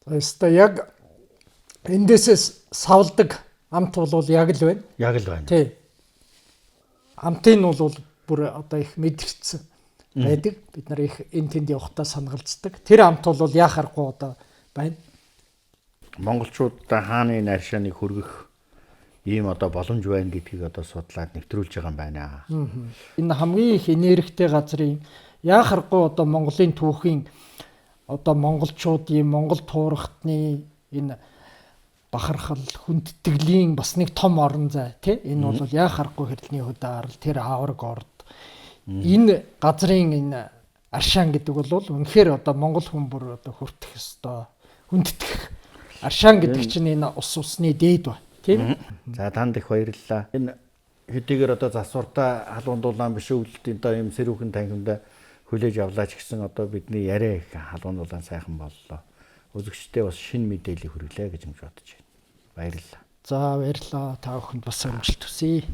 Өстө яг эндээсээс савладаг амт бол яг л байна. Яг л байна. Тий. Амтын бол бүр одоо их мэдэрсэн байдаг. Бид нар их энэ тэнд явахдаа санагалцдаг. Тэр амт бол яхахгүй одоо байна. Монголчуудаа хааны наршааныг хүргэх ийм одоо боломж байна гэдгийг одоо судлаад нэвтрүүлж байгаа юм байна. Энэ хамгийн их энергитэй газрын яхахгүй одоо Монголын түүхийн одоо монголчуудын Монгол туурхтны энэ бахархал хүндэтгэлийн бас нэг том орон зай тий энэ бол яхахгүй хэрлний хөдөө тэр авраг орд энэ газрын энэ аршаан гэдэг бол үнэхээр одоо монгол хүн бүр одоо хүртэх ёстой хүндэтгэх аршаан гэдэг чинь энэ ус усны дээд ба тийм. За танд их баярлалаа. Энэ хэдийгээр одоо засвартаа халуун дулаан биш өвлөлтийн одоо юм сэрүүхэн танхимда хүлээж авлаач гэсэн одоо бидний яриа их халуун дулаан сайхан боллоо. Үзэгчдээ бас шинэ мэдээлэл хүргэлээ гэж бодож байна. Баярлалаа. За баярлалаа. Та бүхэнд бас амжилт хүсье.